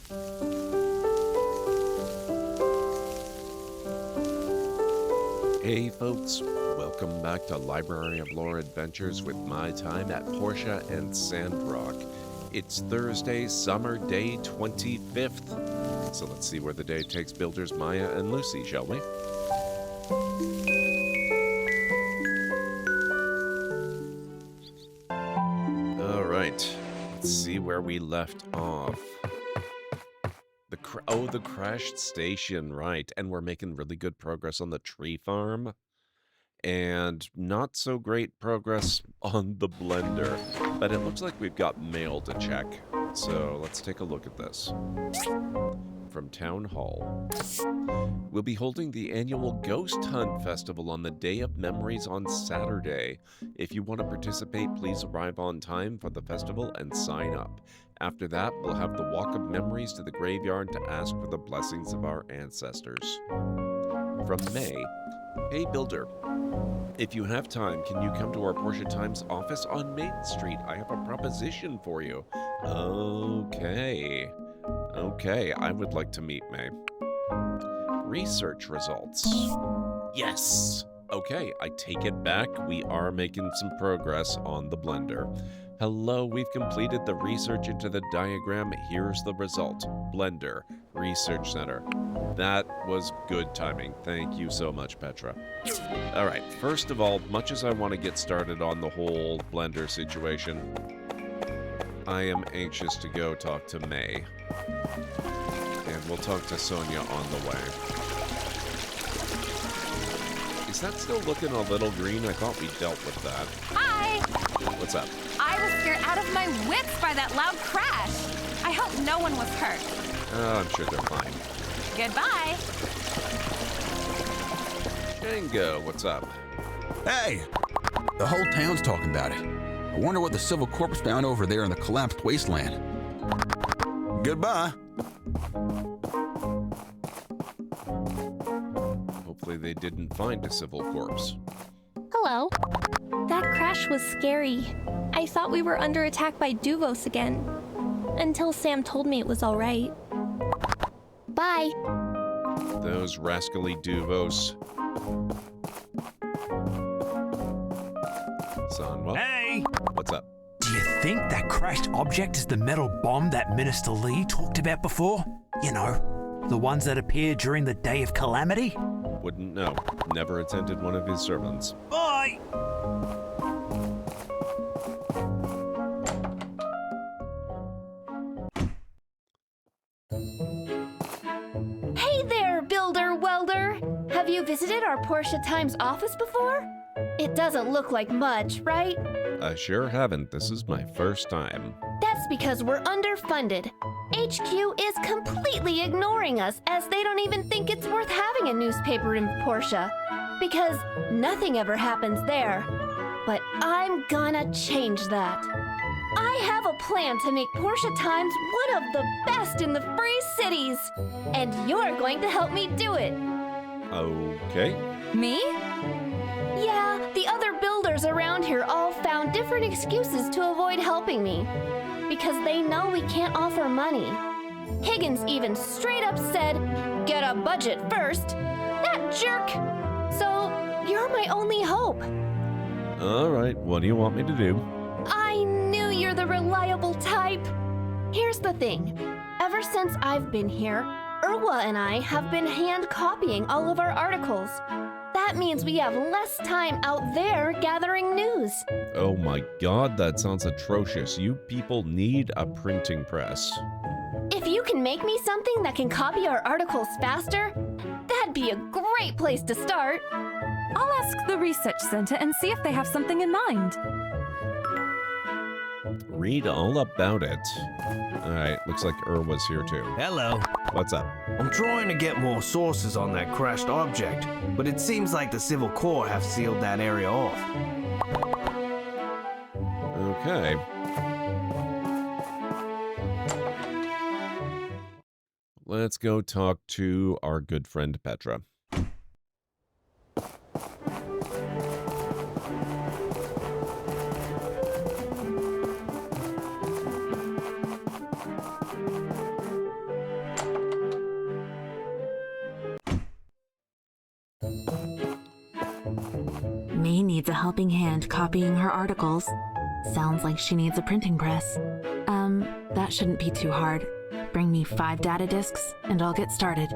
Hey folks, welcome back to Library of Lore Adventures with my time at Portia and Sandrock. It's Thursday, summer day 25th. So let's see where the day takes builders Maya and Lucy, shall we? Alright, let's see where we left off. The crashed station, right. And we're making really good progress on the tree farm. And not so great progress on the blender. But it looks like we've got mail to check. So let's take a look at this. From Town Hall. We'll be holding the annual Ghost Hunt Festival on the Day of Memories on Saturday. If you want to participate, please arrive on time for the festival and sign up. After that, we'll have the Walk of Memories to the graveyard to ask for the blessings of our ancestors. From May, hey Builder, if you have time, can you come to our Portia Times office on Main Street? I have a proposition for you. Okay, I would like to meet May. Research results. Yes! Okay, I take it back. We are making some progress on the blender. Hello, we've completed the research into the diagram. Here's the result. Blender, Research Center. That was good timing. Thank you so much, Petra. All right, first of all, much as I want to get started on the whole blender situation, I am anxious to go talk to May. And we'll talk to Sonia on the way. Is that still looking a little green? I thought we dealt with that. Hi! What's up? I was scared out of my wits by that loud crash. I hope no one was hurt. I'm sure they're fine. Goodbye. Django, what's up? Hey! The whole town's talking about it. I wonder what the civil corpse found over there in the collapsed wasteland. Goodbye. Hopefully they didn't find a civil corpse. Hello. That crash was scary. I thought we were under attack by Duvos again. Until Sam told me it was all right. Bye. Those rascally Duvos. Sanwa? Hey! What's up? Do you think that crashed object is the metal bomb that Minister Lee talked about before? You know, the ones that appeared during the Day of Calamity? Wouldn't know. Never attended one of his sermons. Bye! Hey there, Builder Welder! Have you visited our Portia Times office before? It doesn't look like much, right? I sure haven't. This is my first time. That's because we're underfunded. HQ is completely ignoring us as they don't even think it's worth having a newspaper in Portia. Because nothing ever happens there. But I'm gonna change that. I have a plan to make Portia Times one of the best in the Free Cities. And you're going to help me do it. Okay. Me? Yeah, the other builders around here all found different excuses to avoid helping me. Because they know we can't offer money. Higgins even straight up said, "Get a budget first." That jerk! So, you're my only hope. All right, what do you want me to do? I knew you're the reliable type. Here's the thing. Ever since I've been here, Irwa and I have been hand copying all of our articles. That means we have less time out there gathering news. Oh my god, that sounds atrocious. You people need a printing press. If you can make me something that can copy our articles faster, that'd be a great place to start. I'll ask the research center and see if they have something in mind. Read all about it. Alright, looks like Irwa's here too. Hello. What's up? I'm trying to get more sources on that crashed object, but it seems like the Civil Corps have sealed that area off. Okay. Let's go talk to our good friend Petra. helping hand copying her articles. Sounds like she needs a printing press. That shouldn't be too hard. Bring me 5 data disks, and I'll get started.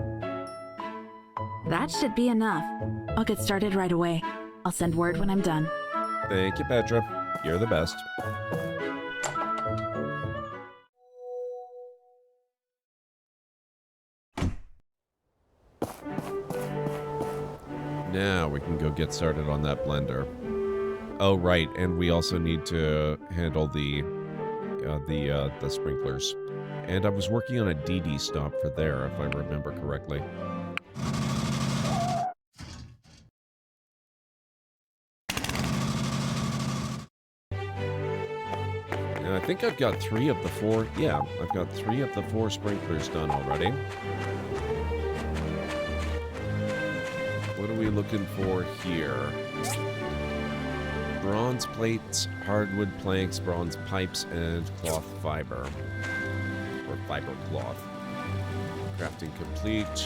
That should be enough. I'll get started right away. I'll send word when I'm done. Thank you, Petra. You're the best. Now we can go get started on that blender. Oh, right, and we also need to handle the sprinklers. And I was working on a Dee Dee Stop for there, if I remember correctly. And I think I've got 3 of the 4. Yeah, I've got 3 of the 4 sprinklers done already. What are we looking for here? Bronze plates, hardwood planks, bronze pipes, and cloth fiber. Or fiber cloth. Crafting complete.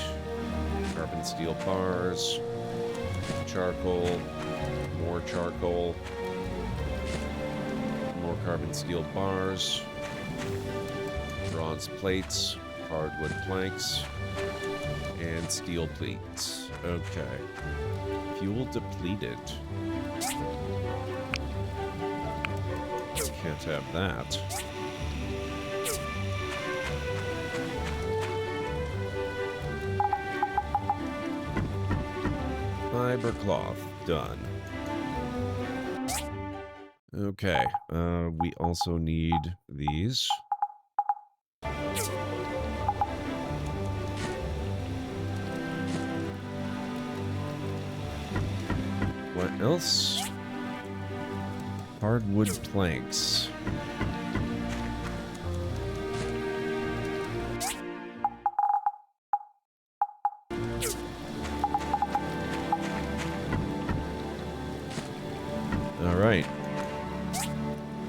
Carbon steel bars. Charcoal. More charcoal. More carbon steel bars. Bronze plates. Hardwood planks. And steel plates. Okay. Fuel depleted. Can't have that. Fiber cloth. Done. Okay. We also need these. What else? Hardwood planks. All right.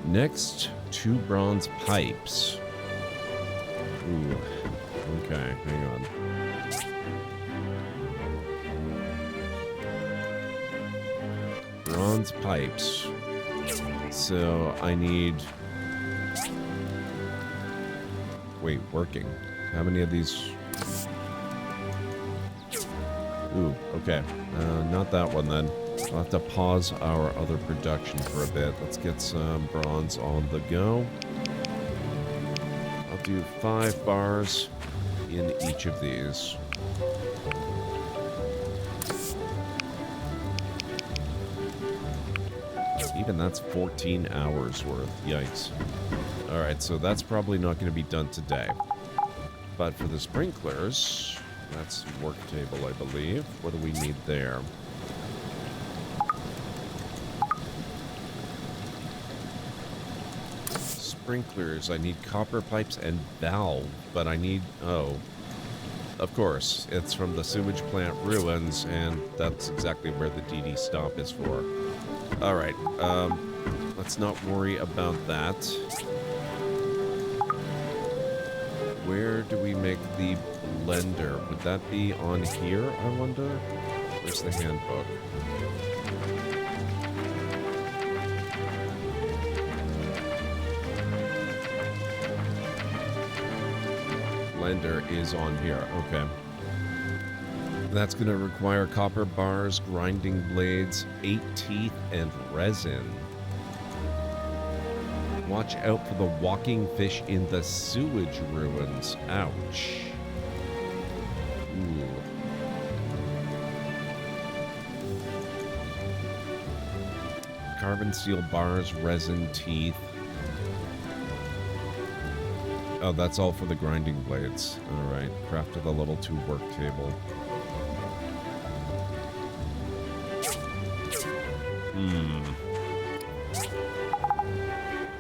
Next, 2 bronze pipes. Ooh. Okay, hang on. Bronze pipes. So I need... Wait, working. How many of these? Ooh, okay. Not that one then. I'll have to pause our other production for a bit. Let's get some bronze on the go. I'll do 5 bars in each of these. Even that's 14 hours worth. Yikes. Alright, so that's probably not going to be done today. But for the sprinklers, that's work table, I believe. What do we need there? Sprinklers. I need copper pipes and valve, but I need... Oh. Of course, it's from the sewage plant ruins, and that's exactly where the Dee Dee Stop is for. Alright, let's not worry about that. Where do we make the blender? Would that be on here, I wonder? Where's the handbook? Blender is on here, okay. That's going to require copper bars, grinding blades, 8 teeth, and resin. Watch out for the walking fish in the sewage ruins. Ouch. Ooh. Carbon steel bars, resin, teeth. Oh, that's all for the grinding blades. Alright, crafted a level 2 work table.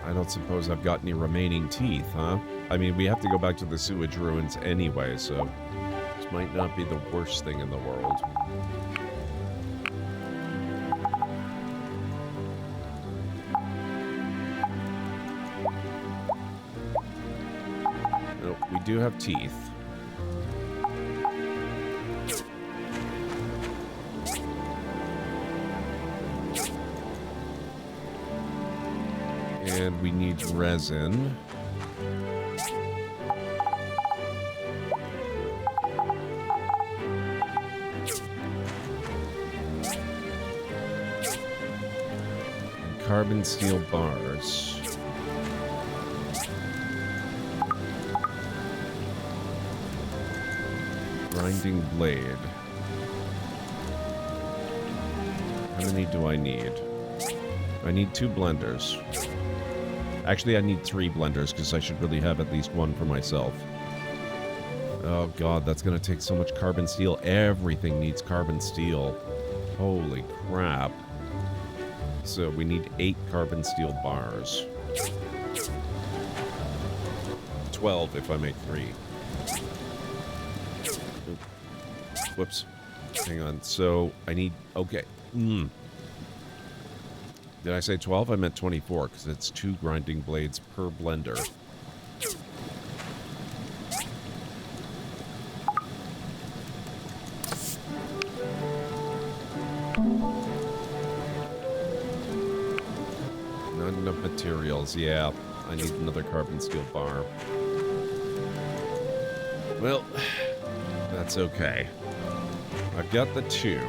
I don't suppose I've got any remaining teeth, huh? I mean, we have to go back to the sewage ruins anyway, so this might not be the worst thing in the world. Nope, we do have teeth. And we need resin. And carbon steel bars. Grinding blade. How many do I need? I need 2 blenders. Actually, I need 3 blenders because I should really have at least one for myself. Oh god, that's gonna take so much carbon steel. Everything needs carbon steel. Holy crap. So we need 8 carbon steel bars. 12 if I make 3. Oop. Whoops. Hang on. So I need... Okay. Did I say 12? I meant 24 because it's 2 grinding blades per blender. Not enough materials. Yeah, I need another carbon steel bar. Well, that's okay. I've got the 2.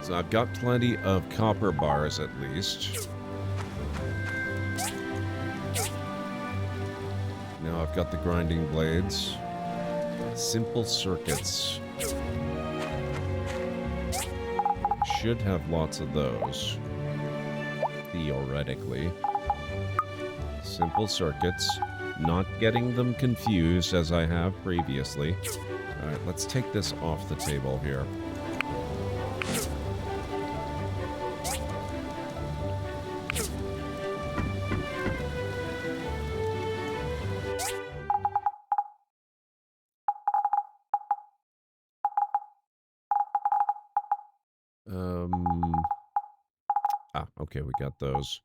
So I've got plenty of copper bars at least. Now I've got the grinding blades. Simple circuits. Should have lots of those. Theoretically. Simple circuits. Not getting them confused as I have previously. Alright, let's take this off the table here. Okay, we got those.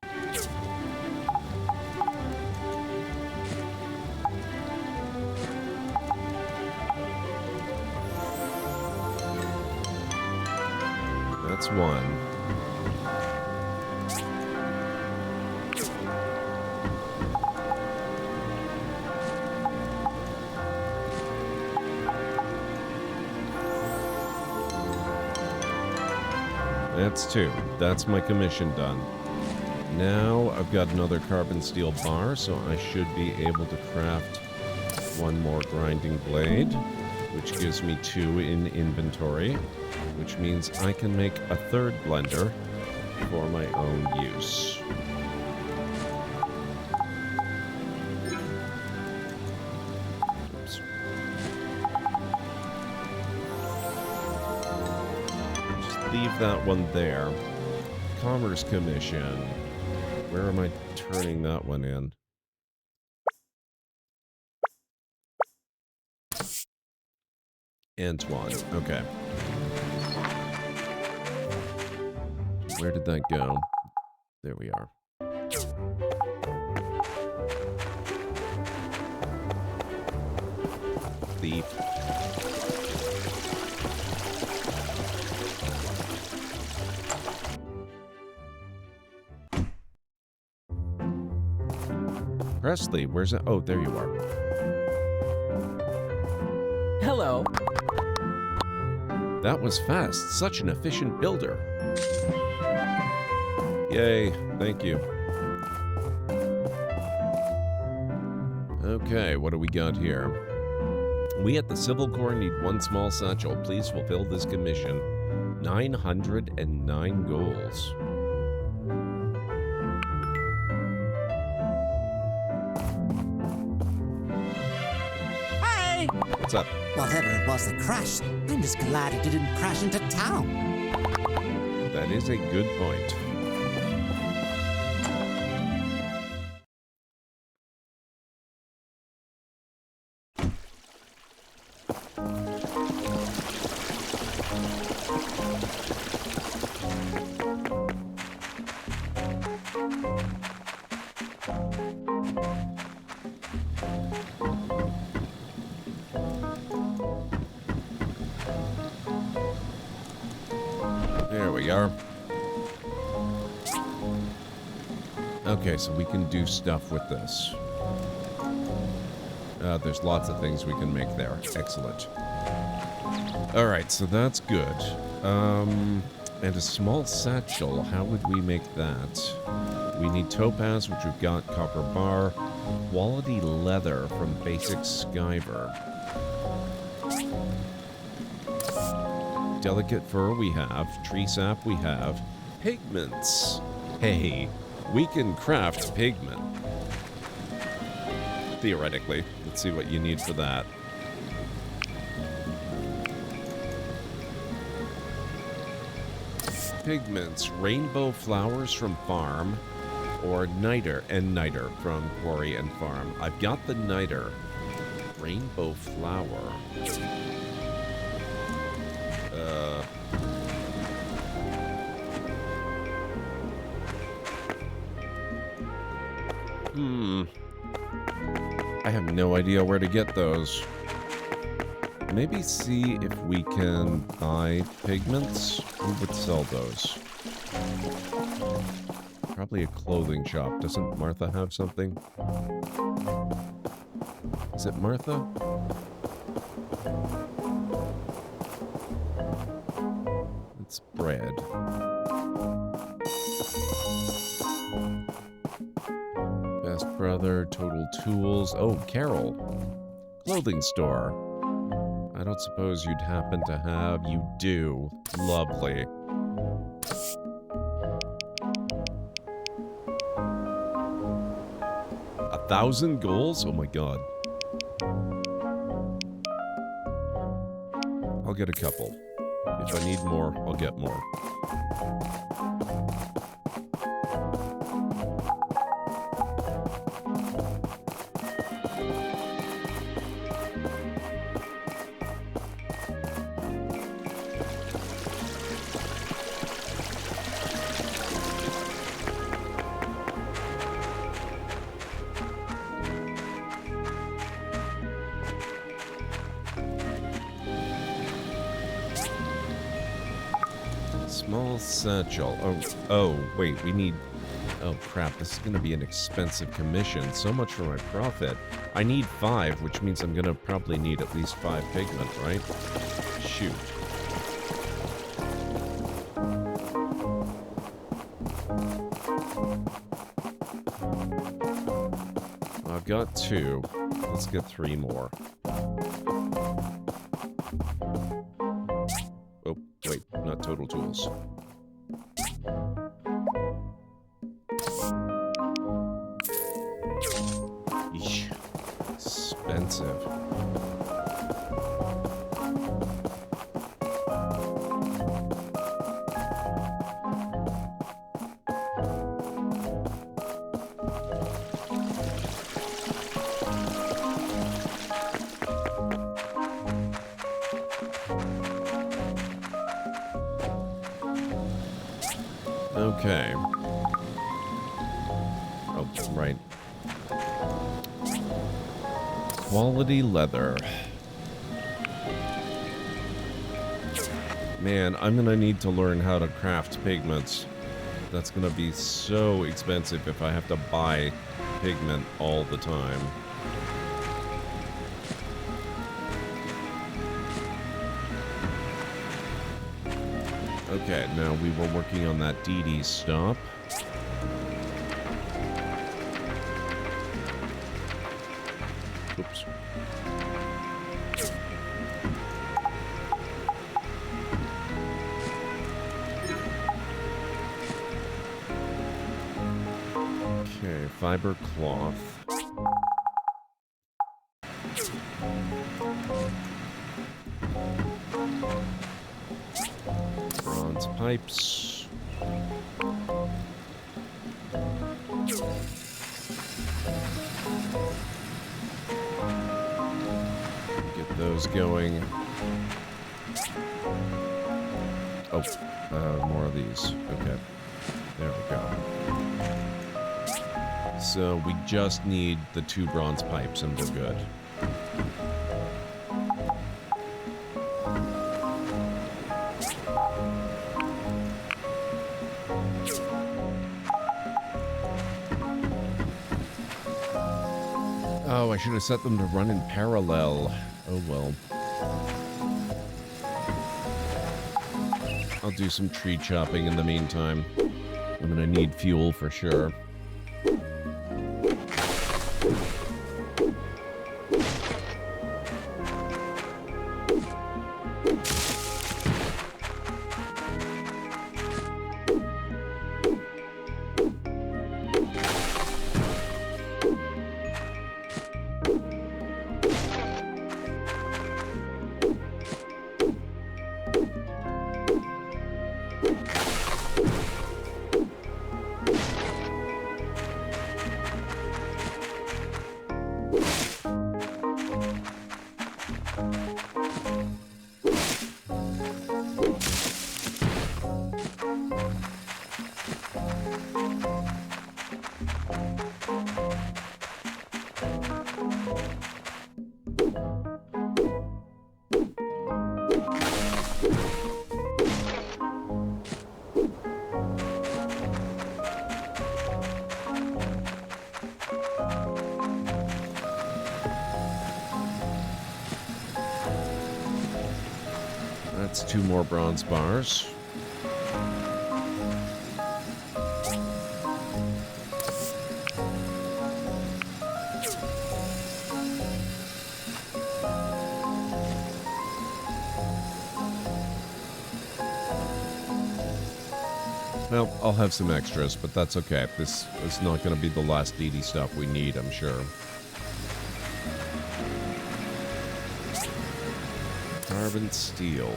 That's one. That's 2. That's my commission done. Now I've got another carbon steel bar, so I should be able to craft 1 more grinding blade, which gives me 2 in inventory, which means I can make a 3rd blender for my own use. Oops. Leave that one there. Commerce Commission. Where am I turning that one in? Antoine. Okay. Where did that go? There we are. Thief. Presley, where's it? Oh, there you are. Hello. That was fast. Such an efficient builder. Yay. Thank you. Okay, what do we got here? We at the Civil Corps need 1 small satchel. Please fulfill this commission. 909 goals. What's up? Whatever it was that crashed, I'm just glad it didn't crash into town. That is a good point. There we are. Okay, so we can do stuff with this. There's lots of things we can make there. Excellent. Alright, so that's good. And a small satchel, how would we make that? We need topaz, which we've got, copper bar, quality leather from basic skyver. Delicate fur we have, tree sap we have, pigments. Hey, we can craft pigment. Theoretically. Let's see what you need for that. Pigments, rainbow flowers from farm, or niter from quarry and farm. I've got the niter. Rainbow flower. I have no idea where to get those. Maybe see if we can buy pigments. Who would sell those? Probably a clothing shop. Doesn't Martha have something? Is it Martha? It's bread. Best Brother, Total Tools. Oh, Carol. Clothing store. I don't suppose you'd happen to have... You do. Lovely. $1,000 goals? Oh my god. I'll get a couple. If I need more, I'll get more. Small satchel. Oh, wait, we need... Oh, crap, this is going to be an expensive commission. So much for my profit. I need 5, which means I'm going to probably need at least 5 pigment, right? Shoot. I've got 2. Let's get 3 more. Oh, wait, not Total Tools. Eesh. Expensive. Okay. Oh, right. Quality leather. Man, I'm gonna need to learn how to craft pigments. That's gonna be so expensive if I have to buy pigment all the time. Okay, now we were working on that Dee Dee Stop. Oops. Okay, fiber cloth. Bronze pipes. Get those going. Oh, more of these. Okay. There we go. So we just need the 2 bronze pipes and we're good. I should have set them to run in parallel. Oh well. I'll do some tree chopping in the meantime. I'm gonna need fuel for sure. That's 2 more bronze bars. Well, I'll have some extras, but that's okay. This is not going to be the last Dee Dee Stop we need, I'm sure. Carbon steel.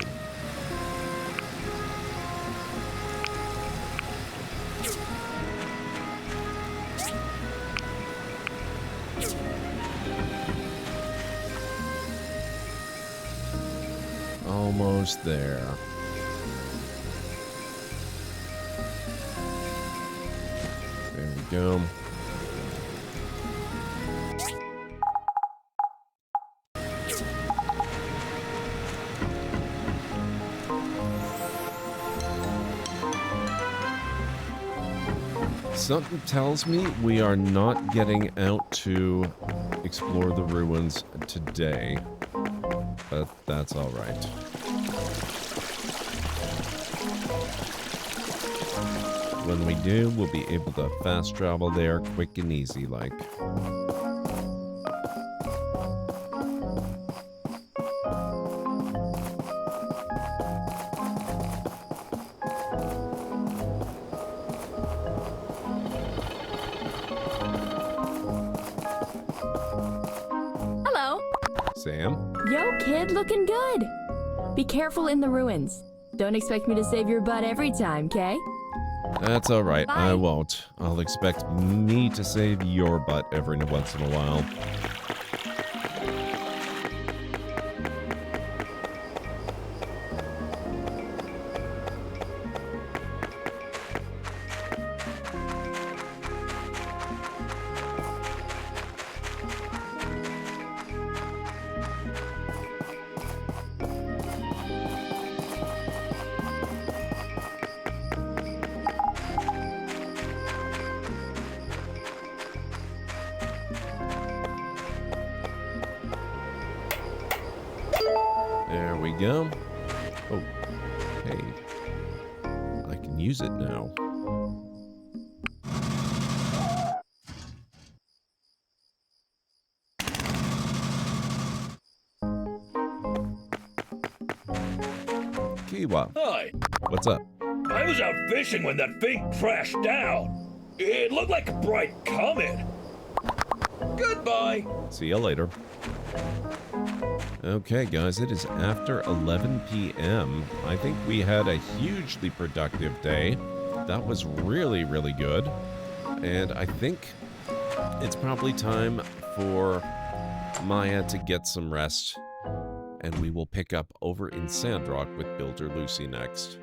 Almost there. There we go. Something tells me we are not getting out to explore the ruins today, but that's all right. When we do, we'll be able to fast travel there quick and easy like. Hello. Sam? Yo, kid, looking good. Be careful in the ruins. Don't expect me to save your butt every time, okay? That's all right. Bye. I won't. I'll expect me to save your butt every once in a while. There we go. Oh, hey. I can use it now. Kiwa, Hi, what's up? I was out fishing when that thing crashed down. It looked like a bright comet. Goodbye. See you later. Okay, guys, it is after 11 p.m. I think we had a hugely productive day. That was really, really good. And I think it's probably time for Maya to get some rest. And we will pick up over in Sandrock with Builder Lucy next.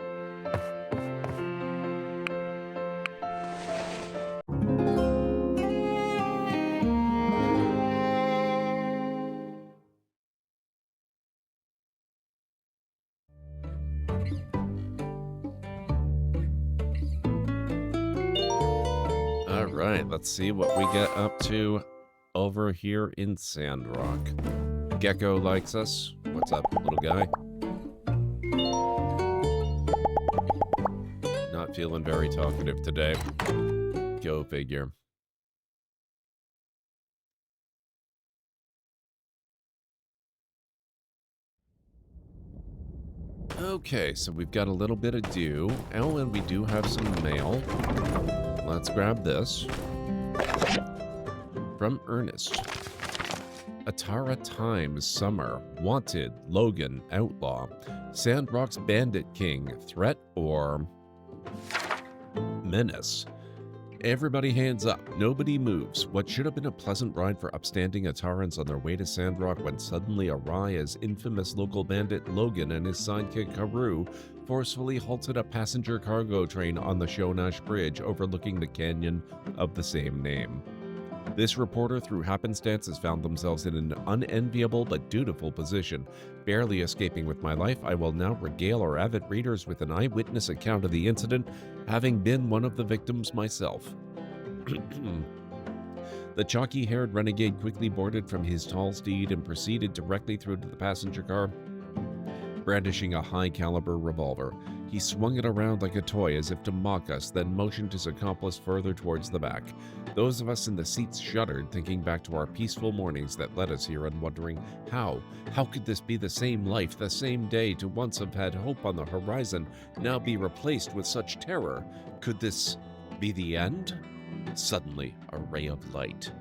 All right, let's see what we get up to over here in Sandrock. Gecko likes us. What's up, little guy? Not feeling very talkative today. Go figure. Okay, so we've got a little bit of do. Oh, and we do have some mail. Let's grab this. From Ernest. Atara Times Summer. Wanted. Logan. Outlaw. Sandrock's Bandit King. Threat or menace. Everybody hands up. Nobody moves. What should have been a pleasant ride for upstanding Atarans on their way to Sandrock went suddenly awry as infamous local bandit Logan and his sidekick Haru forcefully halted a passenger cargo train on the Shonash Bridge overlooking the canyon of the same name. This reporter, through happenstances, found themselves in an unenviable but dutiful position. Barely escaping with my life, I will now regale our avid readers with an eyewitness account of the incident, having been one of the victims myself. The chalky-haired renegade quickly boarded from his tall steed and proceeded directly through to the passenger car, brandishing a high-caliber revolver. He swung it around like a toy as if to mock us, then motioned his accomplice further towards the back. Those of us in the seats shuddered, thinking back to our peaceful mornings that led us here and wondering how could this be the same life, the same day, to once have had hope on the horizon, now be replaced with such terror? Could this be the end? Suddenly, a ray of light.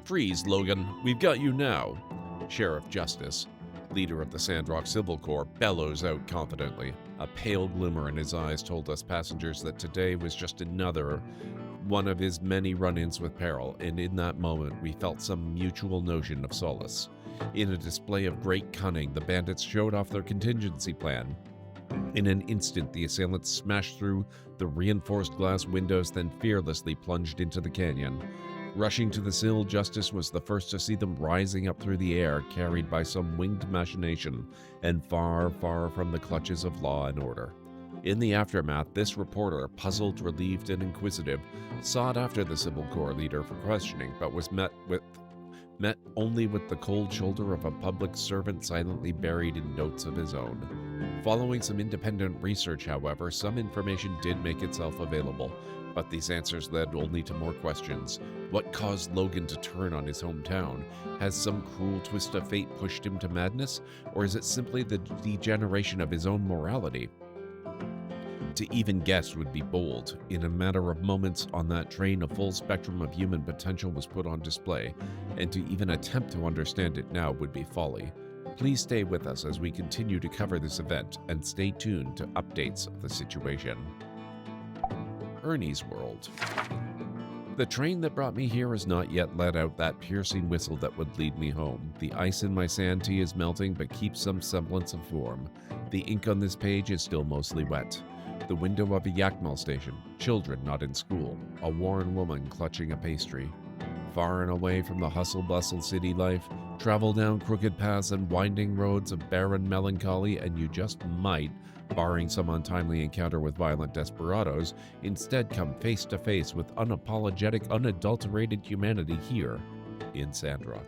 "Freeze, Logan. We've got you now." Sheriff Justice, leader of the Sandrock Civil Corps, bellows out confidently. A pale glimmer in his eyes told us passengers that today was just another one of his many run-ins with peril, and in that moment we felt some mutual notion of solace. In a display of great cunning, the bandits showed off their contingency plan. In an instant, the assailants smashed through the reinforced glass windows, then fearlessly plunged into the canyon. Rushing to the sill, Justice was the first to see them rising up through the air, carried by some winged machination, and far, far from the clutches of law and order. In the aftermath, this reporter, puzzled, relieved, and inquisitive, sought after the Civil Corps leader for questioning, but was met only with the cold shoulder of a public servant silently buried in notes of his own. Following some independent research, however, some information did make itself available, but these answers led only to more questions. What caused Logan to turn on his hometown? Has some cruel twist of fate pushed him to madness, or is it simply the degeneration of his own morality? To even guess would be bold. In a matter of moments on that train, a full spectrum of human potential was put on display, and to even attempt to understand it now would be folly. Please stay with us as we continue to cover this event, and stay tuned to updates of the situation. Ernie's World. The train that brought me here has not yet let out that piercing whistle that would lead me home. The ice in my sand tea is melting but keeps some semblance of form. The ink on this page is still mostly wet. The window of a Yakmal station, children not in school, a worn woman clutching a pastry. Far and away from the hustle-bustle city life, travel down crooked paths and winding roads of barren melancholy, and you just might, barring some untimely encounter with violent desperados, instead come face to face with unapologetic, unadulterated humanity here in Sandrock.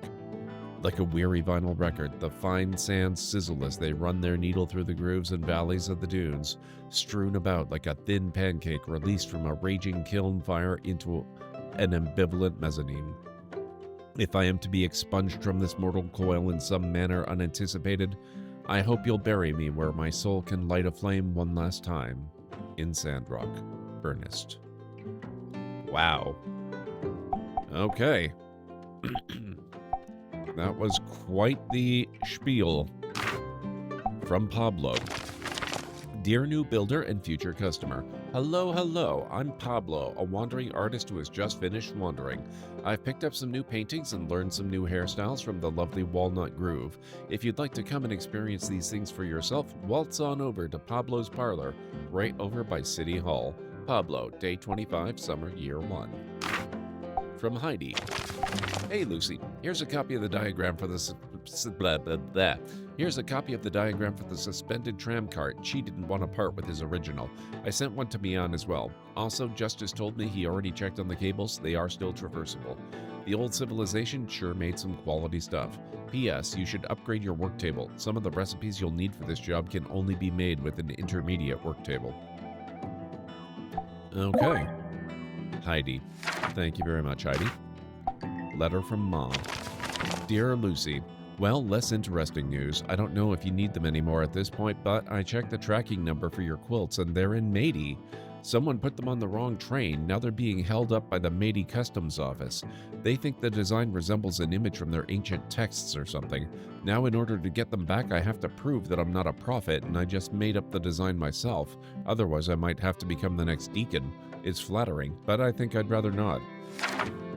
Like a weary vinyl record, the fine sands sizzle as they run their needle through the grooves and valleys of the dunes, strewn about like a thin pancake released from a raging kiln fire into an ambivalent mezzanine. If I am to be expunged from this mortal coil in some manner unanticipated, I hope you'll bury me where my soul can light a flame one last time. In Sandrock, Ernest. Wow. Okay. That was quite the spiel from Pablo. Dear new builder and future customer, hello, I'm Pablo, a wandering artist who has just finished wandering. I've picked up some new paintings and learned some new hairstyles from the lovely Walnut Groove. If you'd like to come and experience these things for yourself, waltz on over to Pablo's Parlor, right over by City Hall. Pablo, day 25, summer year 1. From Heidi. Hey Lucy, here's a copy of the diagram for the Here's a copy of the diagram for the suspended tram cart. She didn't want to part with his original. I sent one to Mian as well. Also, Justice told me he already checked on the cables. They are still traversable. The old civilization sure made some quality stuff. P.S. You should upgrade your work table. Some of the recipes you'll need for this job can only be made with an intermediate work table. Okay. Heidi. Thank you very much, Heidi. Letter from Mom. Dear Lucy, well, less interesting news. I don't know if you need them anymore at this point, but I checked the tracking number for your quilts and they're in Matey. Someone put them on the wrong train. Now they're being held up by the Matey Customs Office. They think the design resembles an image from their ancient texts or something. Now in order to get them back, I have to prove that I'm not a prophet and I just made up the design myself. Otherwise, I might have to become the next deacon. It's flattering, but I think I'd rather not.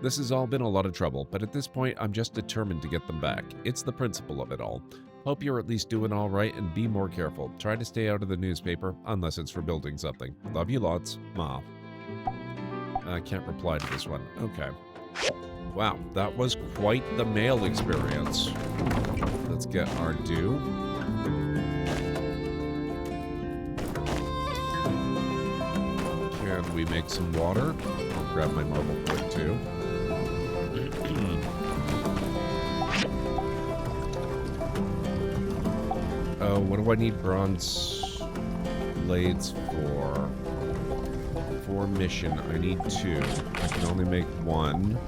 This has all been a lot of trouble, but at this point, I'm just determined to get them back. It's the principle of it all. Hope you're at least doing all right and be more careful. Try to stay out of the newspaper, unless it's for building something. Love you lots, Ma. I can't reply to this one. Okay. Wow, that was quite the mail experience. Let's get our due. Can we make some water? I'll grab my marble quick too. Oh, what do I need bronze blades for? For mission, I need 2. I can only make 1.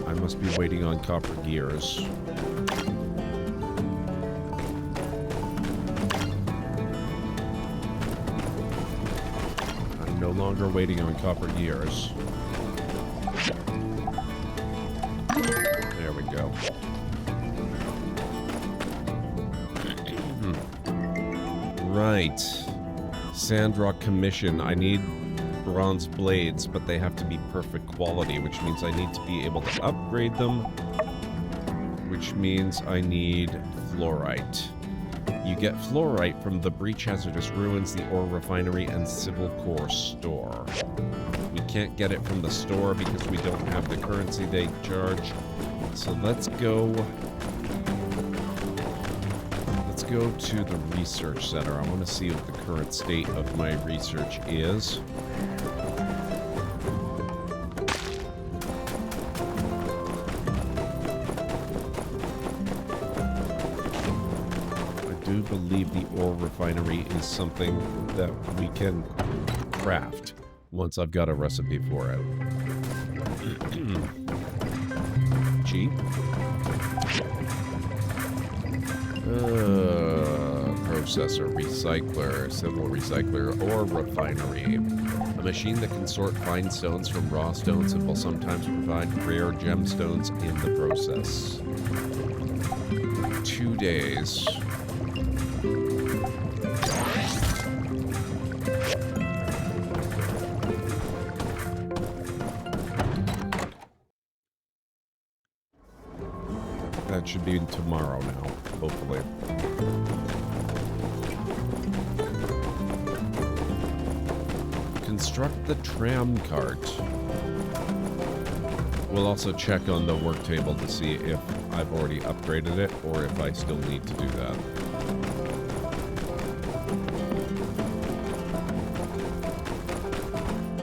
I must be waiting on copper gears. I'm no longer waiting on copper gears. There we go. Right. Sandrock commission. I need bronze blades, but they have to be perfect quality, which means I need to be able to upgrade them, which means I need fluorite. You get fluorite from the Breach Hazardous Ruins, the Ore Refinery, and Civil Core store. We can't get it from the store because we don't have the currency they charge. So let's go to the research center. I want to see what the current state of my research is. I do believe the ore refinery is something that we can craft once I've got a recipe for it. Cheap. Processor, recycler, civil recycler, or refinery. A machine that can sort fine stones from raw stones and will sometimes provide rare gemstones in the process. 2 days. That should be tomorrow now, hopefully. Construct the tram cart. We'll also check on the work table to see if I've already upgraded it or if I still need to do that.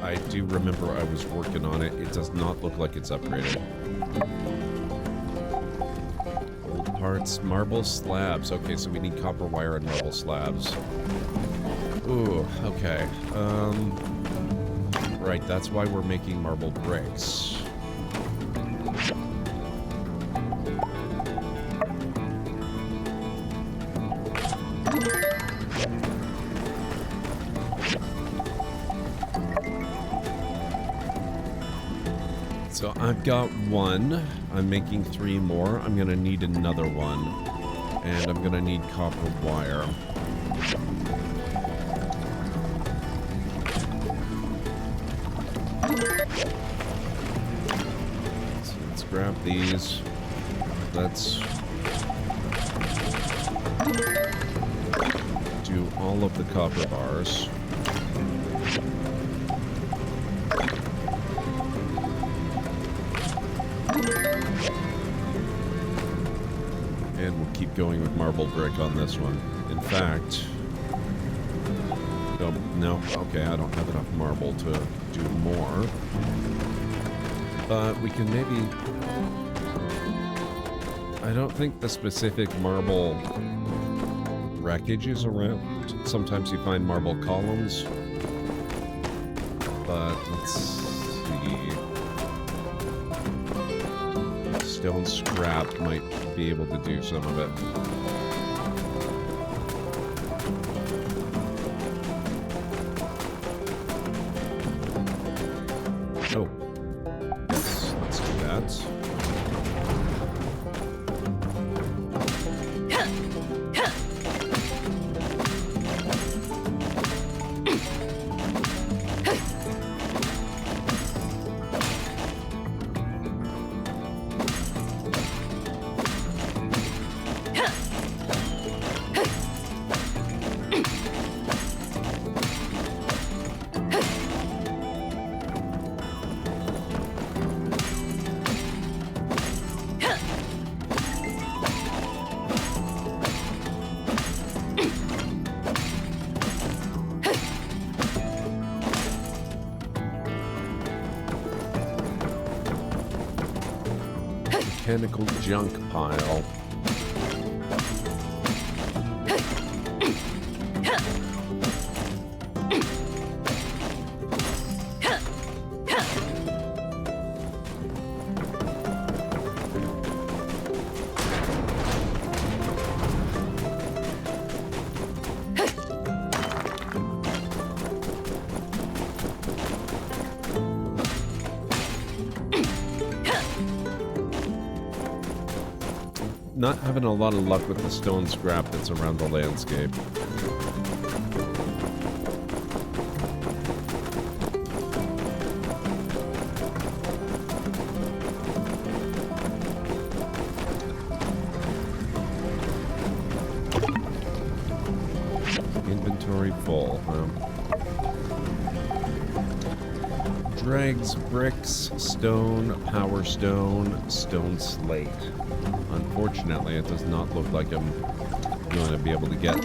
I do remember I was working on it. It does not look like it's upgraded. Old parts, marble slabs. Okay, so we need copper wire and marble slabs. Ooh, okay. Right, that's why we're making marble bricks. So I've got 1. I'm making 3 more. I'm gonna need another one. And I'm gonna need copper wire. Grab these. Let's do all of the copper bars. And we'll keep going with marble brick on this one. In fact, no, okay, I don't have enough marble to do more. But we can maybe... I don't think the specific marble wreckage is around. Sometimes you find marble columns. But let's see. Stone scrap might be able to do some of it. Oh. Yes, let's do that. Mechanical junk pile. Not having a lot of luck with the stone scrap that's around the landscape. Inventory full, huh? Dregs, bricks, stone, power stone, stone slate. Unfortunately, it does not look like I'm going to be able to get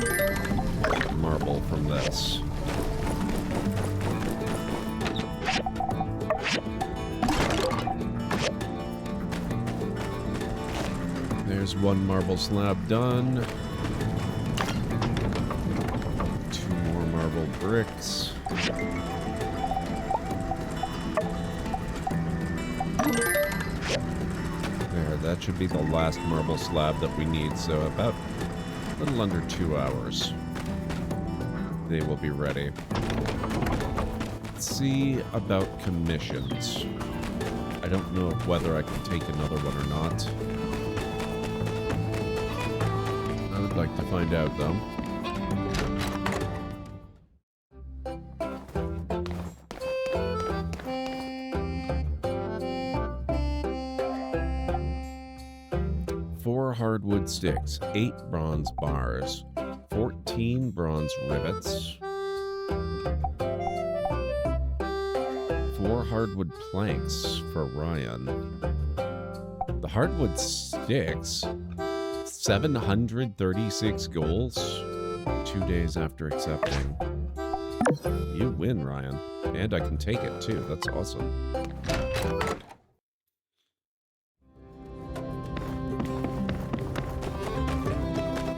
marble from this. There's one marble slab done. 2 more marble bricks. That should be the last marble slab that we need, so about a little under 2 hours. They will be ready. Let's see about commissions. I don't know whether I can take another one or not. I would like to find out, though. Hardwood sticks, 8 bronze bars, 14 bronze rivets, 4 hardwood planks for Ryan. The hardwood sticks, 736 goals, 2 days after accepting. You win, Ryan. And I can take it, too. That's awesome.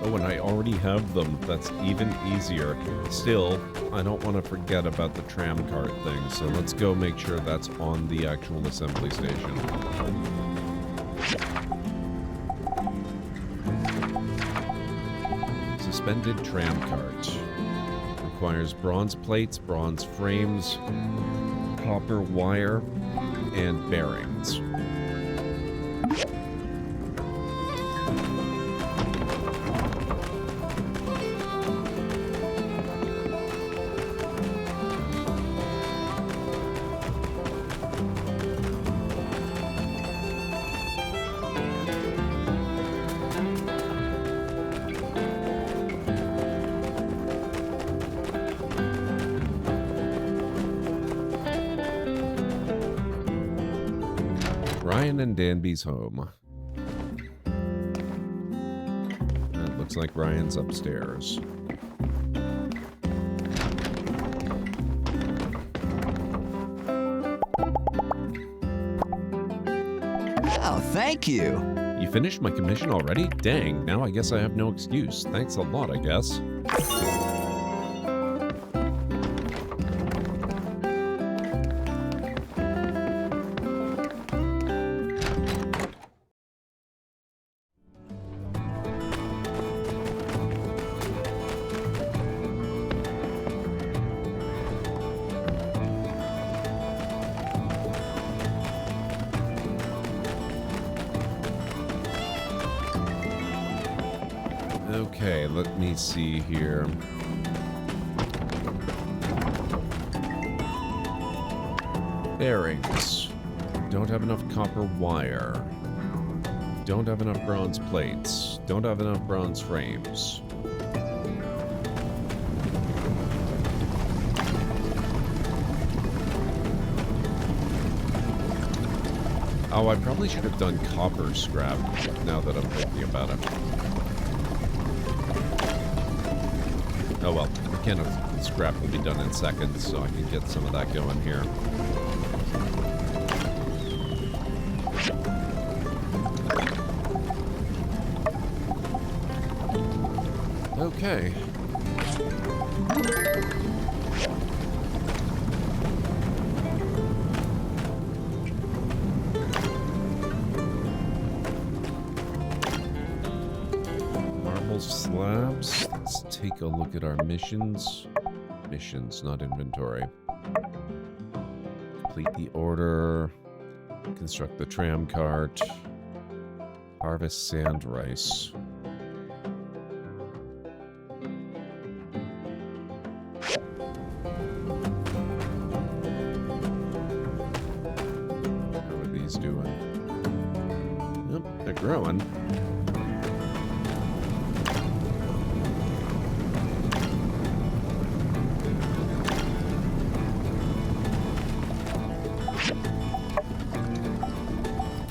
Oh, and I already have them. That's even easier. Still, I don't want to forget about the tram cart thing, so let's go make sure that's on the actual assembly station. Suspended tram cart. Requires bronze plates, bronze frames, copper wire, and bearings. Ryan and Danby's home. It looks like Ryan's upstairs. thank you. You finished my commission already? Dang, now I guess I have no excuse. Thanks a lot, I guess. Okay, let me see here. Bearings. Don't have enough copper wire. Don't have enough bronze plates. Don't have enough bronze frames. Oh, I probably should have done copper scrap now that I'm thinking about it. Oh well, mechanical scrap will be done in seconds, so I can get some of that going here. Okay. Marble slabs. Let's take a look at our missions. Missions, not inventory. Complete the order. Construct the tram cart. Harvest sand rice. How are these doing? Yep, they're growing.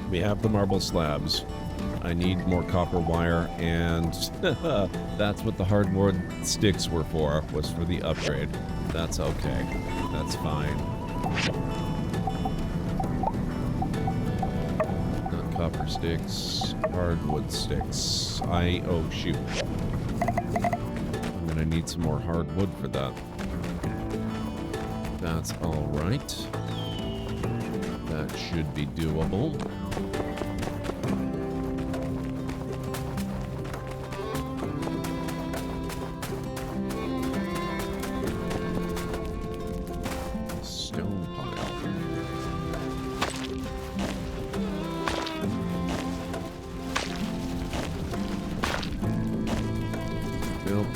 We have the marble slabs. I need more copper wire, and that's what the hardwood sticks were for, was for the upgrade. That's okay. That's fine. Not copper sticks, hardwood sticks. Oh, shoot. I'm gonna need some more hardwood for that. That's alright. That should be doable. Stone pile. Built.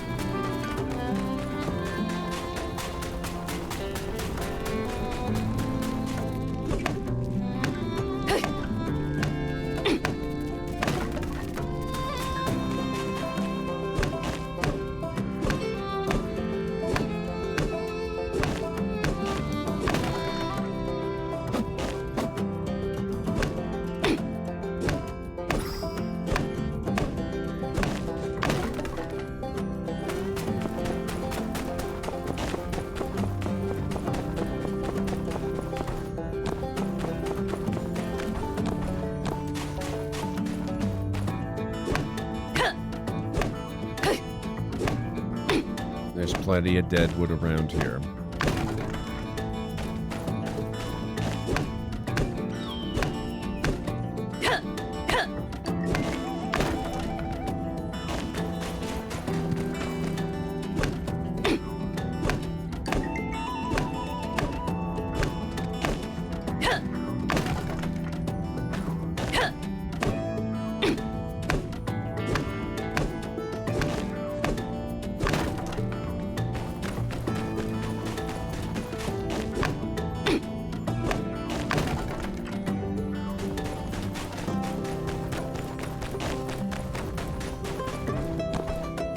There's plenty of dead wood around here.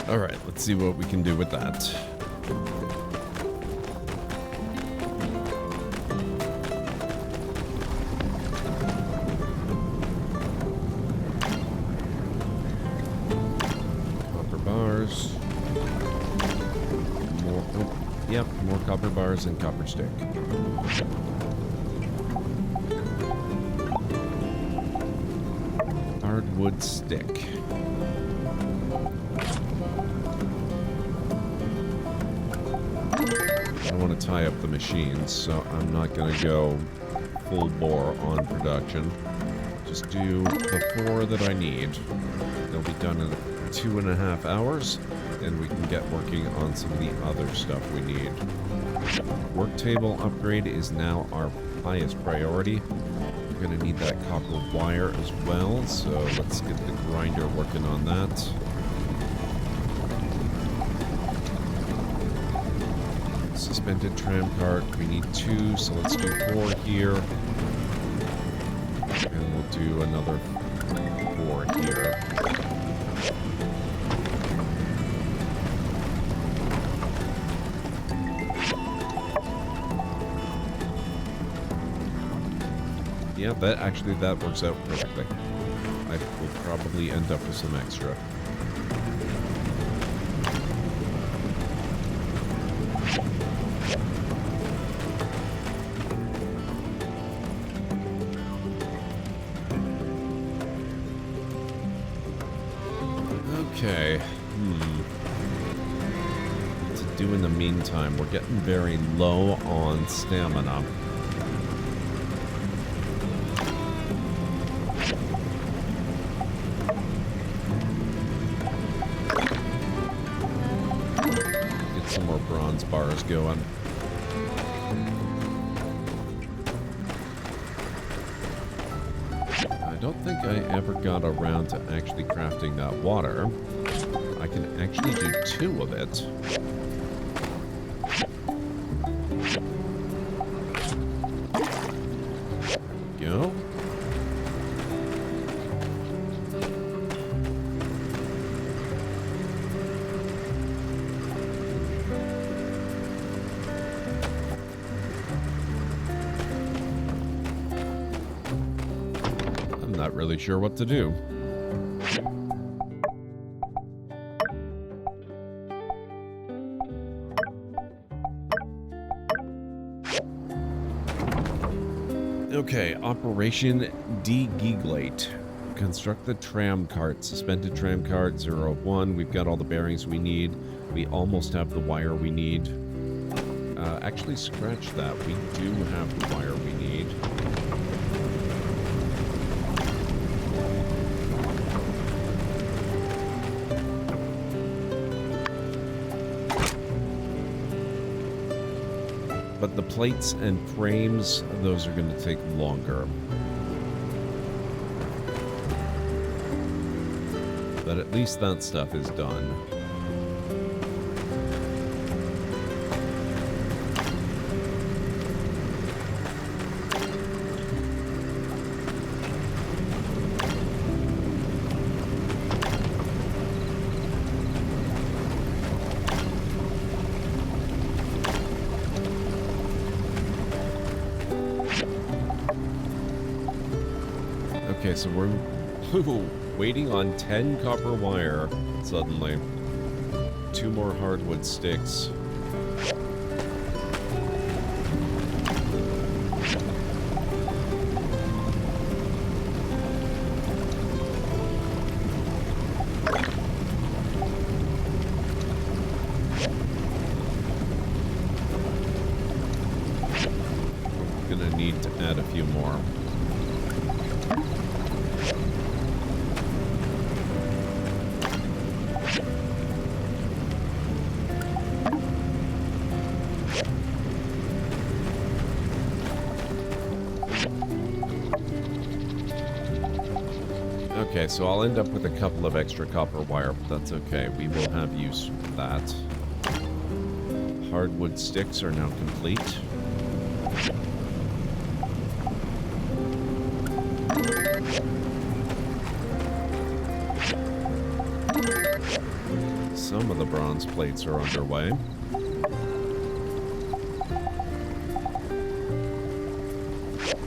Alright, let's see what we can do with that. Copper bars. More, oh, yep, more copper bars and copper stick. hardwood stick. I don't want to tie up the machines, so I'm not going to go full bore on production. Just do the 4 that I need. They'll be done in 2.5 hours, and we can get working on some of the other stuff we need. Work table upgrade is now our highest priority. We're going to need that copper wire as well, so let's get the grinder working on that. Suspended tram cart, we need 2, so let's do 4 here. And we'll do another 4 here. Yeah, that works out perfectly. I will probably end up with some extra. Okay. What to do in the meantime? We're getting very low on stamina. Get some more bronze bars going. I don't think I ever got around to actually crafting that water. I can actually do 2 of it. Go. I'm not really sure what to do. Okay, Operation Degiglate. Construct the tram cart. Suspended tram cart 01. We've got all the bearings we need. We almost have the wire we need. Actually, scratch that. We do have the wire we need. But the plates and frames, those are going to take longer. But at least that stuff is done. Okay, so we're waiting on 10 copper wire suddenly. 2 more hardwood sticks. Gonna need to add a few more. Okay, so I'll end up with a couple of extra copper wire, but that's okay. We will have use for that. Hardwood sticks are now complete. Some of the bronze plates are underway.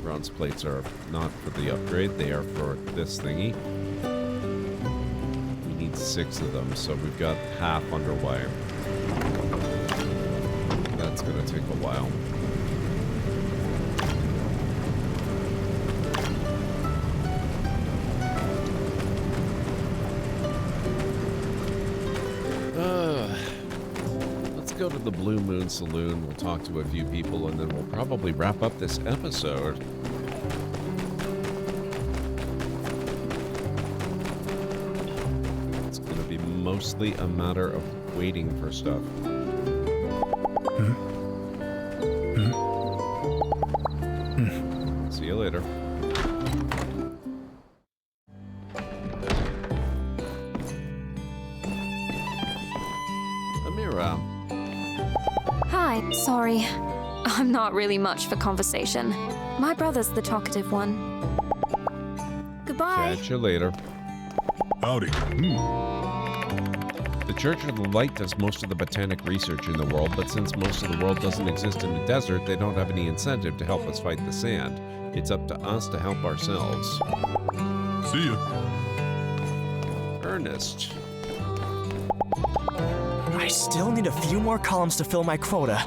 Bronze plates are not for the upgrade, they are for this thingy. We need 6 of them, so we've got half underway. That's gonna take a while. go to the Blue Moon Saloon, we'll talk to a few people, and then we'll probably wrap up this episode. It's going to be mostly a matter of waiting for stuff. See you later. Amira. Hi, sorry. I'm not really much for conversation. My brother's the talkative one. Goodbye. Catch you later. Howdy. The Church of the Light does most of the botanic research in the world, but since most of the world doesn't exist in the desert, they don't have any incentive to help us fight the sand. It's up to us to help ourselves. See ya. Ernest. I still need a few more columns to fill my quota.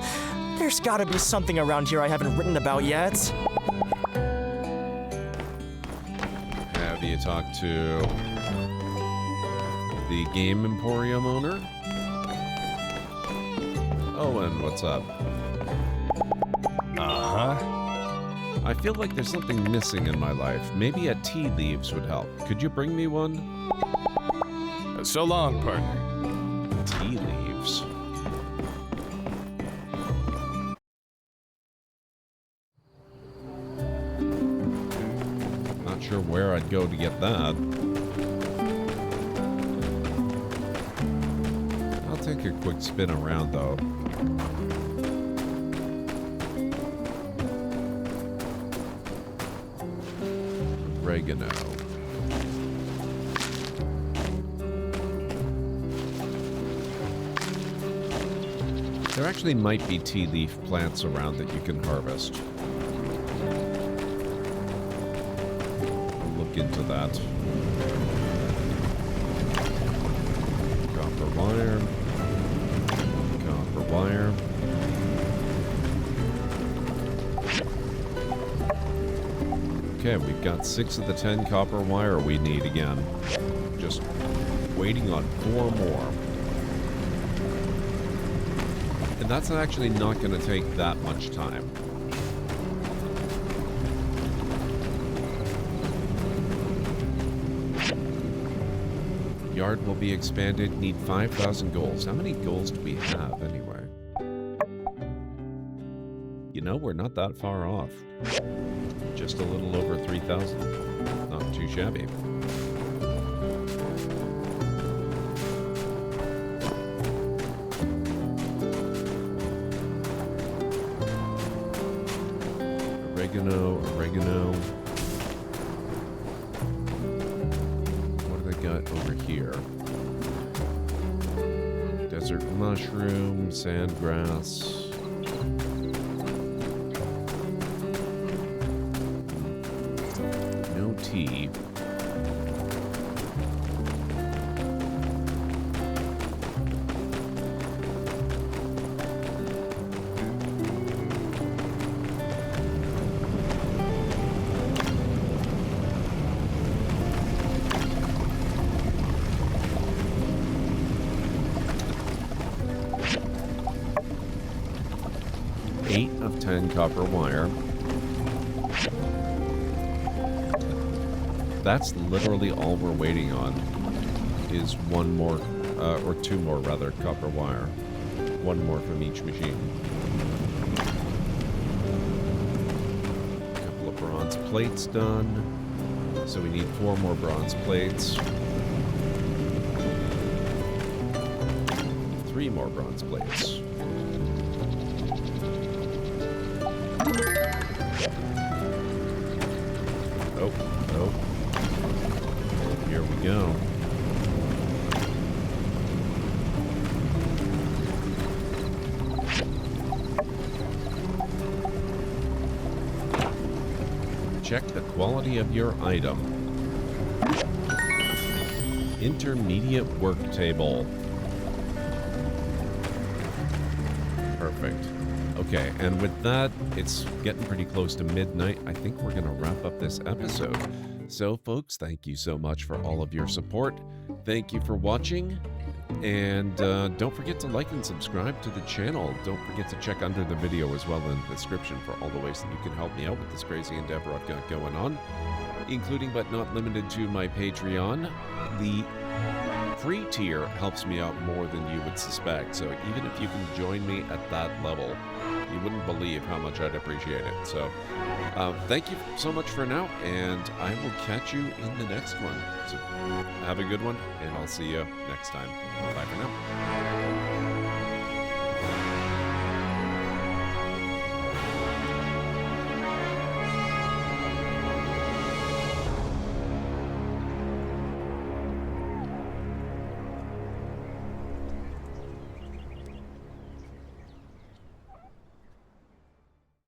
There's gotta be something around here I haven't written about yet. Have you talked to the Game Emporium owner? Owen, what's up? Uh-huh. I feel like there's something missing in my life. Maybe a tea leaves would help. Could you bring me one? So long, partner. Tea leaves. Not sure where I'd go to get that. I'll take a quick spin around, though. Oregano. There actually might be tea leaf plants around that you can harvest. I'll look into that. Copper wire. Copper wire. Okay, we've got 6 of the 10 copper wire we need again. Just waiting on 4 more. And that's actually not going to take that much time. Yard will be expanded. Need 5,000 goals. How many goals do we have anyway? You know, we're not that far off. Just a little over 3,000. Not too shabby. Oregano. What do they got over here? Desert mushroom, sandgrass. No tea. Of 10 copper wire. That's literally all we're waiting on is one more, or 2 more rather, copper wire. 1 more from each machine. A couple of bronze plates done. So we need 4 more bronze plates. 3 more bronze plates. Oh. Here we go. Check the quality of your item. Intermediate work table. Perfect. Okay, and with that, it's getting pretty close to midnight. I think we're going to wrap up this episode. So, folks, thank you so much for all of your support. Thank you for watching. And don't forget to like and subscribe to the channel. Don't forget to check under the video as well in the description for all the ways that you can help me out with this crazy endeavor I've got going on, including but not limited to my Patreon. The free tier helps me out more than you would suspect, so even if you can join me at that level, you wouldn't believe how much I'd appreciate it. So thank you so much for now, and I will catch you in the next one. So have a good one, and I'll see you next time. Bye for now.